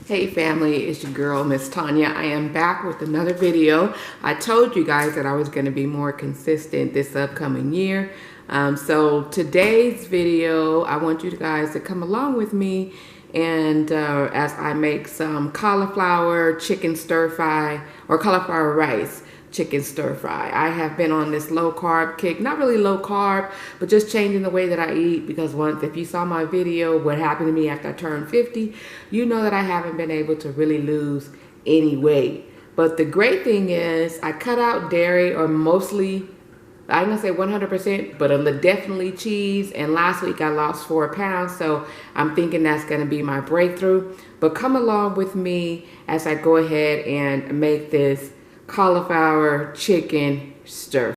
Hey family, it's your girl, Miss Tanya. I am back with another video. I told you guys that I was going to be more consistent this upcoming year. So today's video, I want you guys to come along with me and as I make some cauliflower chicken stir fry or cauliflower rice chicken stir fry. I have been on this low carb kick, not really low carb, but just changing the way that I eat, because if you saw my video, what happened to me after I turned 50, you know that I haven't been able to really lose any weight. But the great thing is I cut out dairy, or mostly, I'm gonna say 100%, but definitely cheese. And last week I lost 4 pounds, so I'm thinking that's gonna be my breakthrough. But come along with me as I go ahead and make this cauliflower chicken stir.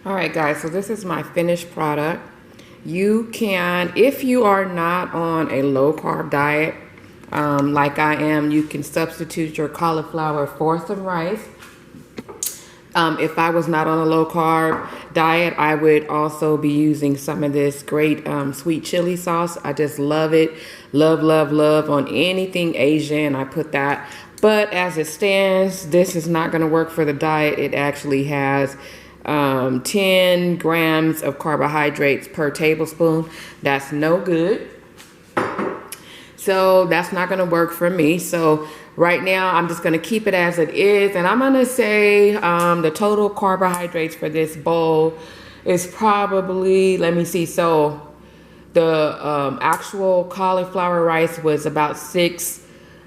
All right, guys, so this is my finished product. You can, if you are not on a low carb diet, like I am, you can substitute your cauliflower for some rice. If I was not on a low carb diet, I would also be using some of this great sweet chili sauce. I just love it. Love, love, love on anything Asian. I put that. But as it stands, this is not going to work for the diet. It actually has 10 grams of carbohydrates per tablespoon. That's no good. So that's not going to work for me. So right now I'm just going to keep it as it is. And I'm going to say the total carbohydrates for this bowl is probably, let me see. So the actual cauliflower rice was about six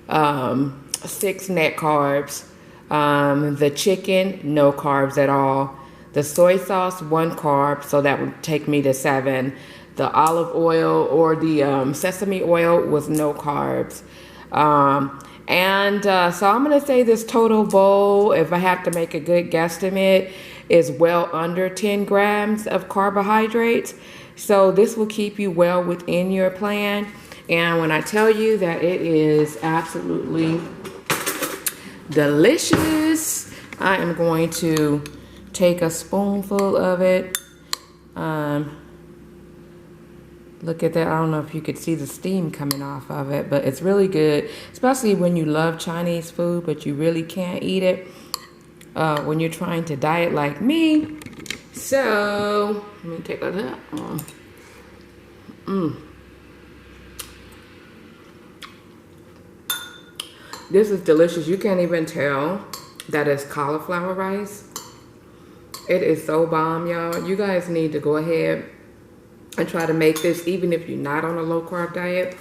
net carbs. The chicken, no carbs at all. The soy sauce, 1 carb. So that would take me to 7. The olive oil or the sesame oil was no carbs. So I'm going to say this total bowl, if I have to make a good guesstimate, is well under 10 grams of carbohydrates. So this will keep you well within your plan. And when I tell you that it is absolutely delicious, I am going to take a spoonful of it. Look at that. I don't know if you could see the steam coming off of it, but it's really good, especially when you love Chinese food, but you really can't eat it when you're trying to diet like me. So, let me take a look. This is delicious. You can't even tell that it's cauliflower rice. It is so bomb, y'all. You guys need to go ahead and try to make this, even if you're not on a low carb diet.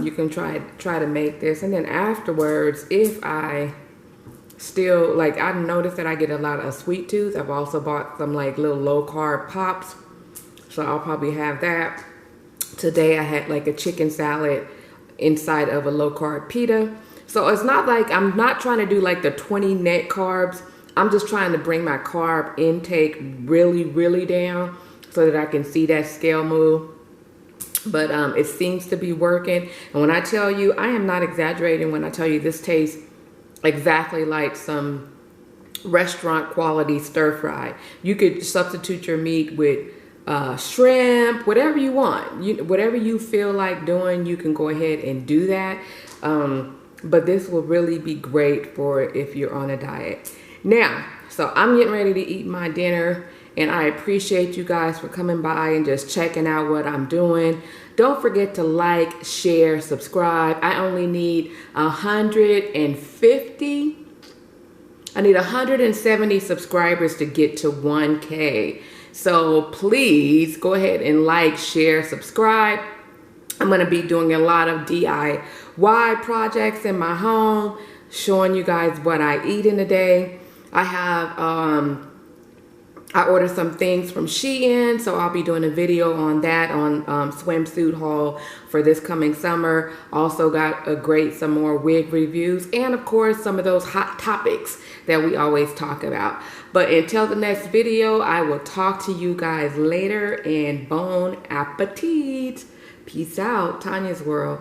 You can try to make this, and then afterwards, if I still like, I noticed that I get a lot of sweet tooth. I've also bought some like little low carb pops, so I'll probably have that. Today I had like a chicken salad inside of a low carb pita. So it's not like, I'm not trying to do like the 20 net carbs. I'm just trying to bring my carb intake really, really down, so that I can see that scale move. But it seems to be working. And when I tell you, I am not exaggerating when I tell you this tastes exactly like some restaurant quality stir fry. You could substitute your meat with shrimp, whatever you want. Whatever you feel like doing, you can go ahead and do that. But this will really be great for if you're on a diet. Now, so I'm getting ready to eat my dinner. And I appreciate you guys for coming by and just checking out what I'm doing. Don't forget to like, share, subscribe. I only need 150. I need 170 subscribers to get to 1K. So please go ahead and like, share, subscribe. I'm going to be doing a lot of DIY projects in my home, showing you guys what I eat in a day. I have I ordered some things from Shein, so I'll be doing a video on that, on swimsuit haul for this coming summer. Also got some more wig reviews, and of course some of those hot topics that we always talk about. But until the next video, I will talk to you guys later, and bon appetit. Peace out. Tonya's World.